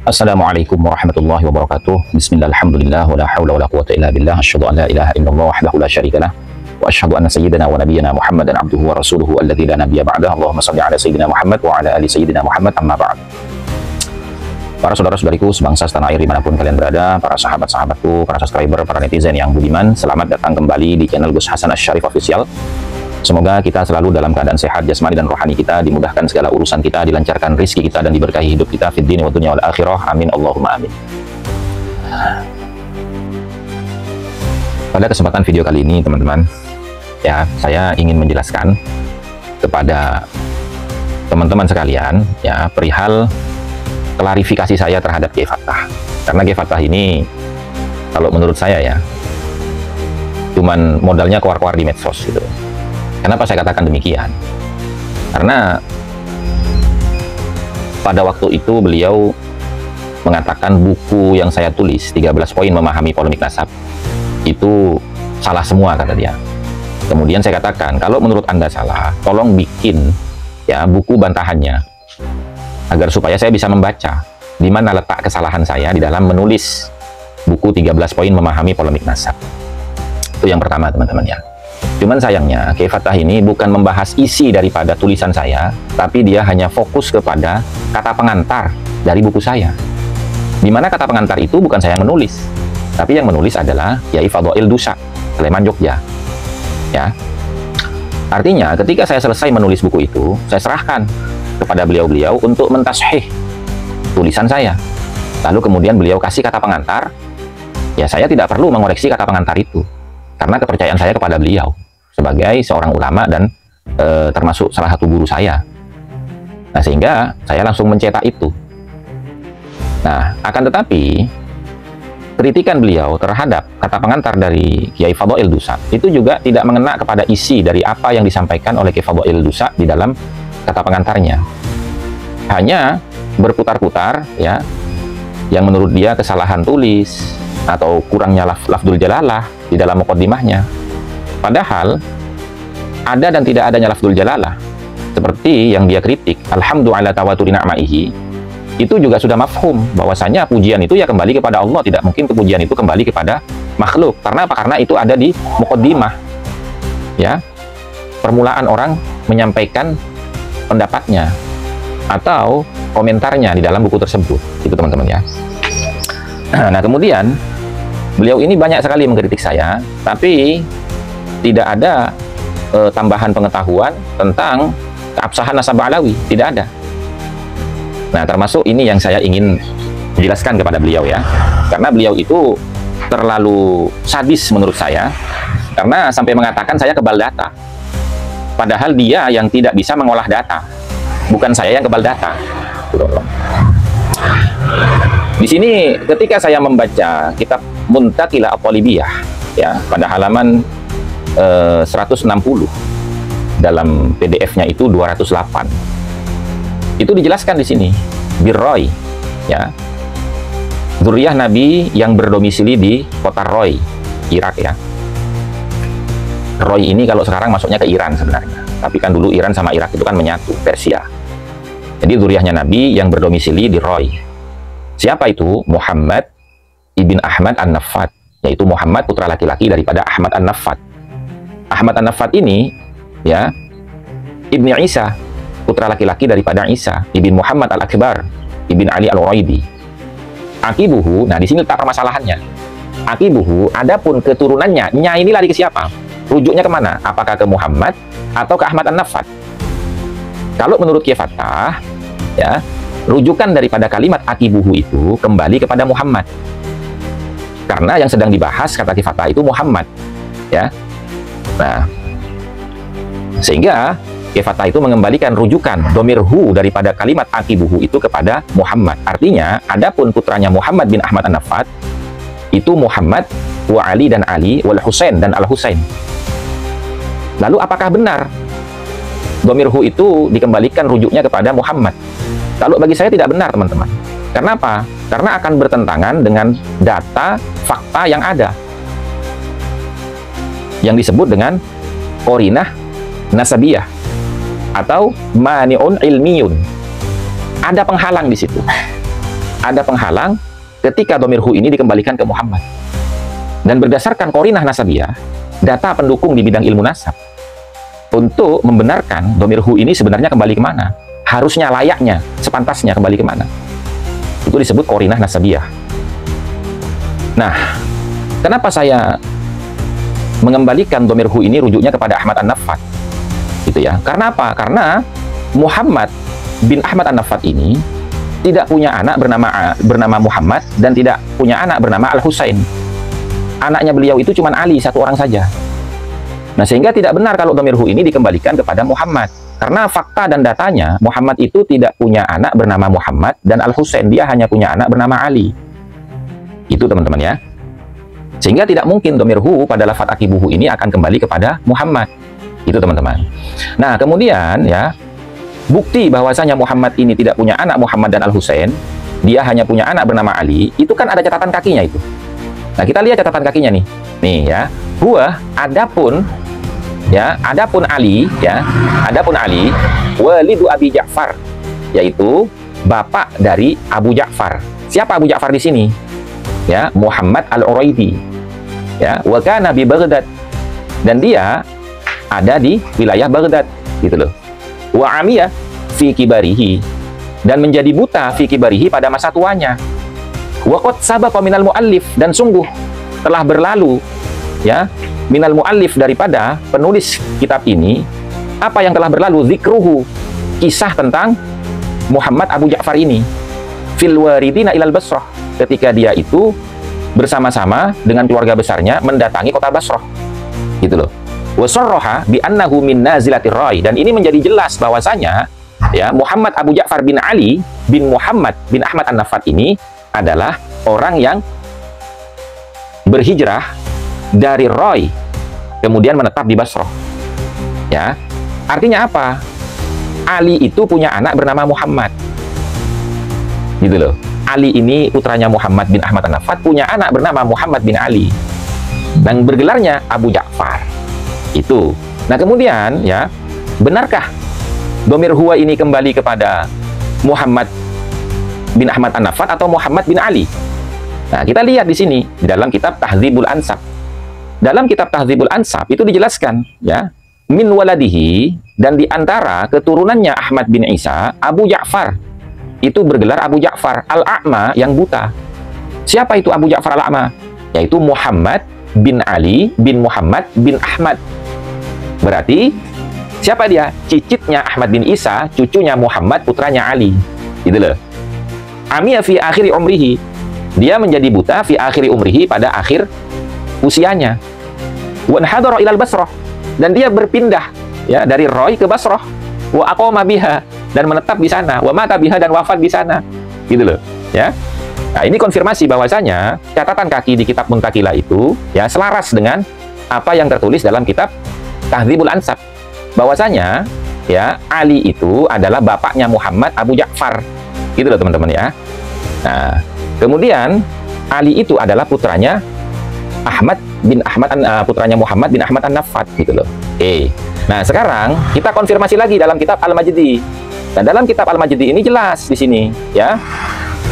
Assalamualaikum warahmatullahi wabarakatuh. Bismillah, alhamdulillah, wa la hawla wa la quwwata illa billah. Asyhadu an la ilaha illallah wahdahu la syarikalah. Wa asyhadu anna sayyidana wa nabiyyana Muhammadan abduhu wa rasuluhu alladzi la nabiyya ba'dah. Allahumma shalli ala sayyidina Muhammad wa ala ali sayyidina Muhammad, amma ba'd. Para saudara-saudariku sebangsa setanah air dimanapun kalian berada, para sahabat-sahabatku, para subscriber, para netizen yang budiman, selamat datang kembali di channel Gus Hasan Asy-Syarif Official. Semoga kita selalu dalam keadaan sehat jasmani dan rohani kita, dimudahkan segala urusan kita, dilancarkan rezeki kita, dan diberkahi hidup kita fid dini wa dunya wal akhirah. Amin Allahumma amin. Pada kesempatan video kali ini, teman-teman, ya, saya ingin menjelaskan kepada teman-teman sekalian ya perihal klarifikasi saya terhadap Kiai Fattah. Karena Kiai Fattah ini kalau menurut saya ya cuman modalnya keluar-keluar di medsos gitu. Kenapa saya katakan demikian? Karena pada waktu itu beliau mengatakan buku yang saya tulis 13 poin memahami polemik nasab itu salah semua, kata dia. Kemudian saya katakan, kalau menurut Anda salah, tolong bikin ya buku bantahannya agar supaya saya bisa membaca di mana letak kesalahan saya di dalam menulis buku 13 poin memahami polemik nasab. Itu yang pertama, teman-teman ya. Cuman sayangnya Kiai Fattah ini bukan membahas isi daripada tulisan saya, tapi dia hanya fokus kepada kata pengantar dari buku saya. Dimana kata pengantar itu bukan saya yang menulis, tapi yang menulis adalah Kiai Fadhail Dusa, Sleman, Jogja. Ya. Artinya ketika saya selesai menulis buku itu, saya serahkan kepada beliau-beliau untuk mentashih tulisan saya. Lalu kemudian beliau kasih kata pengantar, ya saya tidak perlu mengoreksi kata pengantar itu, karena kepercayaan saya kepada beliau sebagai seorang ulama dan termasuk salah satu guru saya. Nah, sehingga saya langsung mencetak itu. Nah, akan tetapi kritikan beliau terhadap kata pengantar dari Kiai Fadhail Dusa itu juga tidak mengena kepada isi dari apa yang disampaikan oleh Kiai Fadhail Dusa di dalam kata pengantarnya. Hanya berputar-putar ya yang menurut dia kesalahan tulis atau kurangnya lafdul jalalah di dalam muqaddimahnya. Padahal ada dan tidak adanya lafdul jalalah seperti yang dia kritik, alhamdulillah tawaturi na'maihi, itu juga sudah mafhum bahwasanya pujian itu ya kembali kepada Allah, tidak mungkin pujian itu kembali kepada makhluk. Karena apa? Karena itu ada di muqaddimah ya, permulaan orang menyampaikan pendapatnya atau komentarnya di dalam buku tersebut, itu teman-teman ya. Nah, kemudian beliau ini banyak sekali mengkritik saya, tapi tidak ada tambahan pengetahuan tentang keabsahan nasab Alawi, tidak ada. Nah, termasuk ini yang saya ingin jelaskan kepada beliau ya, karena beliau itu terlalu sadis menurut saya, karena sampai mengatakan saya kebal data, padahal dia yang tidak bisa mengolah data, bukan saya yang kebal data. Di sini ketika saya membaca kitab Muntaqilah At-Talibiyah ya pada halaman 160 dalam PDF-nya itu 208, itu dijelaskan di sini Birroy ya, dzurriyyah Nabi yang berdomisili di kota Roy, Irak ya. Roy ini kalau sekarang masuknya ke Iran sebenarnya, tapi kan dulu Iran sama Irak itu kan menyatu, Persia. Jadi dzurriyyahnya Nabi yang berdomisili di Roy. Siapa itu? Muhammad ibn Ahmad An-Naffat, yaitu Muhammad putra laki-laki daripada Ahmad An-Naffat. Ahmad An-Naffat ini ya Ibni Isa, putra laki-laki daripada Isa ibn Muhammad Al-Akbar ibn Ali Al-Uraidi. Akibuhu, nah di sini letak permasalahannya. Akibuhu, adapun keturunannya, nya ini lari ke siapa? Rujuknya kemana? Apakah ke Muhammad atau ke Ahmad An-Naffat? Kalau menurut Kiai Fattah ya, rujukan daripada kalimat akibuhu itu kembali kepada Muhammad, karena yang sedang dibahas kata Kiai Fattah itu Muhammad ya. Nah, sehingga Kiai Fattah itu mengembalikan rujukan domirhu daripada kalimat akibuhu itu kepada Muhammad. Artinya, adapun putranya Muhammad bin Ahmad An-Naffat itu Muhammad wa Ali dan Ali wal Husain dan Al-Husain. Lalu apakah benar domirhu itu dikembalikan rujuknya kepada Muhammad? Kalau bagi saya tidak benar, teman-teman. Karena apa? Karena akan bertentangan dengan data fakta yang ada, yang disebut dengan qarinah nasabiyah atau mani'un ilmiyun. Ada penghalang di situ. ada penghalang ketika dhamir hu ini dikembalikan ke Muhammad. Dan berdasarkan qarinah nasabiyah, data pendukung di bidang ilmu nasab, untuk membenarkan dhamir hu ini sebenarnya kembali kemana, harusnya, layaknya, sepantasnya kembali kemana, itu disebut qarinah nasabiyah. Nah, kenapa saya mengembalikan dhamir hu ini rujuknya kepada Ahmad An-Naffat? Gitu ya. Karena apa? Karena Muhammad bin Ahmad An-Naffat ini tidak punya anak bernama Muhammad dan tidak punya anak bernama Al-Husain. Anaknya beliau itu cuma Ali, satu orang saja. Nah, sehingga tidak benar kalau dhamir hu ini dikembalikan kepada Muhammad. Karena fakta dan datanya, Muhammad itu tidak punya anak bernama Muhammad dan Al-Husain. Dia hanya punya anak bernama Ali. Itu teman-teman ya. Sehingga tidak mungkin dhamir hu pada lafadz akibuhu ini akan kembali kepada Muhammad. Itu teman-teman. Nah, kemudian ya, bukti bahwasanya Muhammad ini tidak punya anak Muhammad dan Al-Husain, dia hanya punya anak bernama Ali, itu kan ada catatan kakinya itu. Nah, kita lihat catatan kakinya nih. Nih ya. Adapun Ali ya, adapun Ali walidu Abi Ja'far, yaitu bapak dari Abu Ja'far. Siapa Abu Ja'far di sini? Ya, Muhammad Al-Uraidi. Ya, wa kana bi Baghdad. Dan dia ada di wilayah Baghdad, gitu loh. Wa amiya fi kibarihi, dan menjadi buta fi kibarihi pada masa tuanya. Wa qad sabaqa minal muallif, dan sungguh telah berlalu ya minal muallif, daripada penulis kitab ini, apa yang telah berlalu, zikruhu, kisah tentang Muhammad Abu Ja'far ini, fil waridina ilal Basrah, ketika dia itu bersama-sama dengan keluarga besarnya mendatangi kota Basrah, gitu loh. Wa sarraha bi annahu min nazilatir rai, dan ini menjadi jelas bahwasanya ya Muhammad Abu Ja'far bin Ali bin Muhammad bin Ahmad An-Naffat ini adalah orang yang berhijrah dari Rai kemudian menetap di Basrah. Ya, artinya apa? Ali itu punya anak bernama Muhammad, gitu loh. Ali ini putranya Muhammad bin Ahmad An-Naffat punya anak bernama Muhammad bin Ali, dan bergelarnya Abu Ja'far. Itu. Nah, kemudian ya, benarkah dhamir huwa ini kembali kepada Muhammad bin Ahmad An-Naffat atau Muhammad bin Ali? Nah, kita lihat di sini di dalam kitab Tahdzibul Ansab. Dalam kitab Tahdzibul Ansab itu dijelaskan ya, min waladihi, dan di antara keturunannya Ahmad bin Isa, Abu Ja'far itu bergelar Abu Ja'far Al-A'ma, yang buta. Siapa itu Abu Ja'far Al-A'ma? Yaitu Muhammad bin Ali bin Muhammad bin Ahmad. Berarti siapa dia? Cicitnya Ahmad bin Isa, cucunya Muhammad, putranya Ali. Gitu loh. Amiya fi akhiri umrihi, dia menjadi buta fi akhiri umrihi, pada akhir usianya. Wa hadara ilal Basrah, dan dia berpindah ya dari Rai ke Basrah. Wa aqama biha, dan menetap di sana. Wa mata biha, dan wafat di sana. Gitu loh, ya. Nah, ini konfirmasi bahwasanya catatan kaki di kitab Muntakila itu ya selaras dengan apa yang tertulis dalam kitab Tahdzibul Ansab. Bahwasanya ya Ali itu adalah bapaknya Muhammad Abu Ja'far. Gitu loh teman-teman ya. Nah, kemudian Ali itu adalah putranya Ahmad bin Ahmad, putranya Muhammad bin Ahmad An-Naffat, gitu loh. Oke. Nah, sekarang kita konfirmasi lagi dalam kitab Al-Majdi. Dan dalam kitab Al-Majdi ini jelas di sini, ya.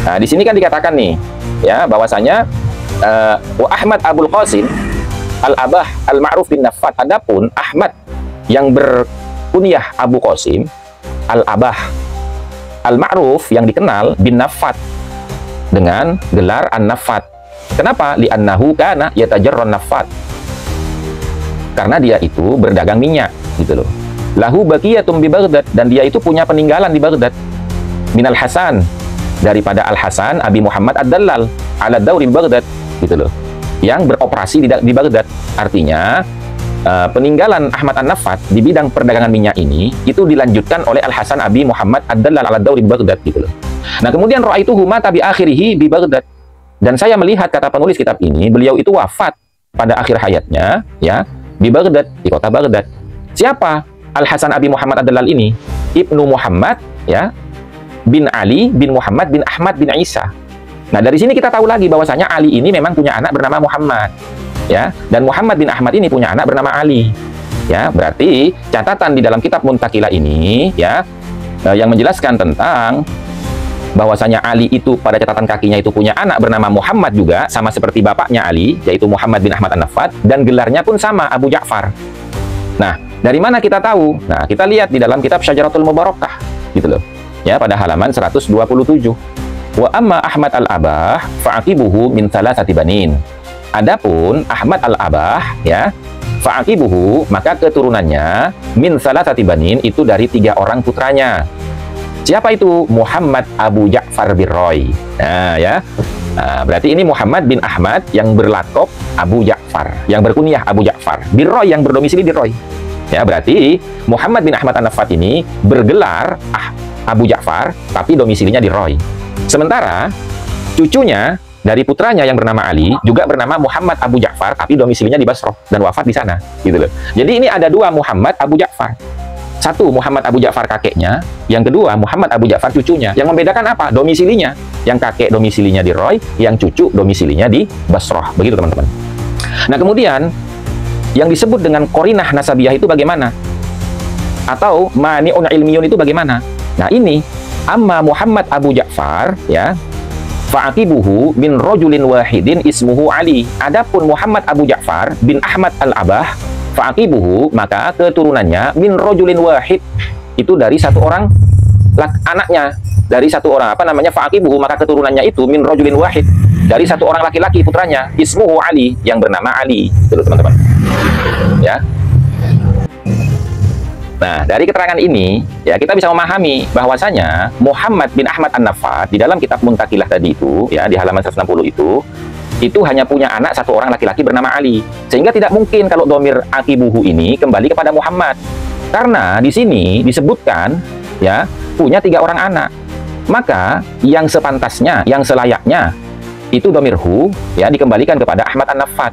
Nah, di sini kan dikatakan nih, ya, bahwasanya wa Ahmad Abul Qasim Al-Abah Al-Ma'ruf bin Naffat. Adapun Ahmad yang berkunyah Abu Qasim Al-Abah Al-Ma'ruf yang dikenal bin Naffat dengan gelar An-Naffat. Kenapa? Li'annahu kana yatajarron Naffat. Karena dia itu berdagang minyak, gitu loh. Lahu baqiyatum bi Baghdad, dan dia itu punya peninggalan di Baghdad. Minal Hasan, daripada Al-Hasan Abi Muhammad Ad-Dallal ala Dauri Baghdad, gitu loh. Yang beroperasi di Baghdad. Artinya peninggalan Ahmad An-Naffat di bidang perdagangan minyak ini itu dilanjutkan oleh Al-Hasan Abi Muhammad Ad-Dallal ala Dauri Baghdad, gitu loh. Nah, kemudian ra'aituhu mata bi akhirihi bi Baghdad. Dan saya melihat, kata penulis kitab ini, beliau itu wafat pada akhir hayatnya ya di Baghdad, di kota Baghdad. Siapa Al-Hasan Abi Muhammad Ad-Dallal ini? Ibnu Muhammad ya bin Ali bin Muhammad bin Ahmad bin Isa. Nah, dari sini kita tahu lagi bahwasanya Ali ini memang punya anak bernama Muhammad ya, dan Muhammad bin Ahmad ini punya anak bernama Ali. Ya, berarti catatan di dalam kitab Muntakila ini ya yang menjelaskan tentang bahwasanya Ali itu pada catatan kakinya itu punya anak bernama Muhammad juga, sama seperti bapaknya Ali, yaitu Muhammad bin Ahmad An-Nafad, dan gelarnya pun sama, Abu Ja'far. Nah, dari mana kita tahu? Nah, kita lihat di dalam kitab Syajaratul Mubarakah, gitu loh. Ya, pada halaman 127. Wa amma Ahmad al-Abah fa'aqibuhu min thalathati banin. Adapun Ahmad al-Abah, ya, fa'aqibuhu, maka keturunannya min thalathati banin itu dari 3 orang putranya. Siapa itu? Muhammad Abu Ja'far bin Roy. Nah, ya. Nah, berarti ini Muhammad bin Ahmad yang berlakop Abu Ja'far, yang berkunyah Abu Ja'far. Bin Roy yang berdomisili di Roy. Ya, berarti Muhammad bin Ahmad An-Nafad ini bergelar Abu Ja'far, tapi domisilinya di Roy. Sementara cucunya dari putranya yang bernama Ali juga bernama Muhammad Abu Ja'far, tapi domisilinya di Basrah dan wafat di sana, gitu loh. Jadi ini ada 2 Muhammad Abu Ja'far. Satu Muhammad Abu Ja'far kakeknya, yang kedua Muhammad Abu Ja'far cucunya. Yang membedakan apa? Domisilinya. Yang kakek domisilinya di Roy, yang cucu domisilinya di Basrah. Begitu teman-teman. Nah, kemudian yang disebut dengan korinah nasabiyah itu bagaimana? Atau mani'un ilmiyun itu bagaimana? Nah, ini amma Muhammad Abu Ja'far, ya, fa'aqibuhu min rajulin wahidin ismuhu Ali. Adapun Muhammad Abu Ja'far bin Ahmad al-Abah, fa'aqibuhu, maka keturunannya min rajulin wahid, itu dari 1 orang anaknya, dari 1 orang, apa namanya, fa'aqibuhu, maka keturunannya itu min rajulin wahid, dari 1 orang laki-laki putranya, ismuhu Ali, yang bernama Ali. Itu teman-teman, ya. Nah, dari keterangan ini, ya, kita bisa memahami bahwasanya Muhammad bin Ahmad An-Nafad di dalam kitab Muntakilah tadi itu, ya, di halaman 160 itu hanya punya anak 1 orang laki-laki bernama Ali. Sehingga tidak mungkin kalau domir akibuhu ini kembali kepada Muhammad. Karena di sini disebutkan, ya, punya 3 orang anak. Maka yang sepantasnya, yang selayaknya itu domir hu, ya, dikembalikan kepada Ahmad An-Nafad.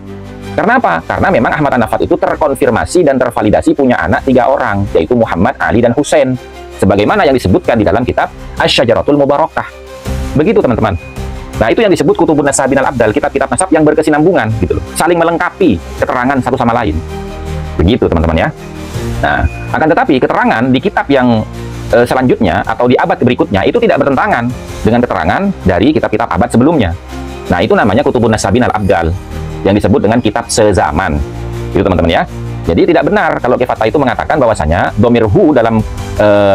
Karena apa? Karena memang Ahmad An-Nafad itu terkonfirmasi dan tervalidasi punya anak 3 orang, yaitu Muhammad, Ali, dan Husain. Sebagaimana yang disebutkan di dalam kitab Asy-Syajaratul Mubarakah. Begitu teman-teman. Nah, itu yang disebut Kutubun Nasabin al-Abdal, kitab-kitab nasab yang berkesinambungan, gitu loh. Saling melengkapi keterangan satu sama lain. Begitu teman-teman, ya. Nah, akan tetapi keterangan di kitab yang selanjutnya atau di abad berikutnya itu tidak bertentangan dengan keterangan dari kitab-kitab abad sebelumnya. Nah, itu namanya Kutubun Nasabin al-Abdal, yang disebut dengan kitab sezaman. Itu teman-teman, ya. Jadi tidak benar kalau Kefatah itu mengatakan bahwasanya domir hu dalam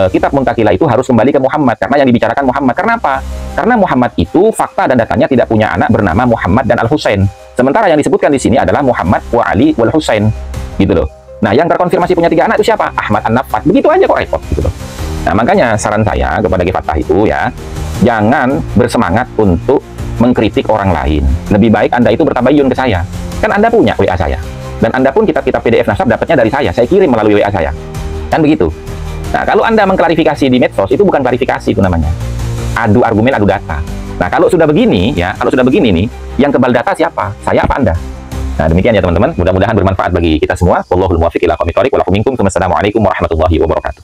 kitab Muntakilah itu harus kembali ke Muhammad, karena yang dibicarakan Muhammad. Karena apa? Karena Muhammad itu fakta dan datanya tidak punya anak bernama Muhammad dan Al-Husain. Sementara yang disebutkan di sini adalah Muhammad wa Ali wal Husain, gitu loh. Nah, yang terkonfirmasi punya 3 anak itu siapa? Ahmad An-Nafad. Begitu aja kok repot, gitu loh. Nah, makanya saran saya kepada Kefatah itu, ya, jangan bersemangat untuk mengkritik orang lain. Lebih baik Anda itu bertabayun ke saya. Kan Anda punya WA saya. Dan Anda pun kitab-kitab PDF nasab dapatnya dari saya kirim melalui WA saya. Kan begitu. Nah, kalau Anda mengklarifikasi di medsos, itu bukan klarifikasi, itu namanya adu argumen, adu data. Nah, kalau sudah begini, ya, kalau sudah begini nih, yang kebal data siapa? Saya apa Anda? Nah, demikian ya teman-teman. Mudah-mudahan bermanfaat bagi kita semua. Wallahul muwaffiq ila aqwamit thoriq. Wa lakum minkum. Wassalamualaikum warahmatullahi wabarakatuh.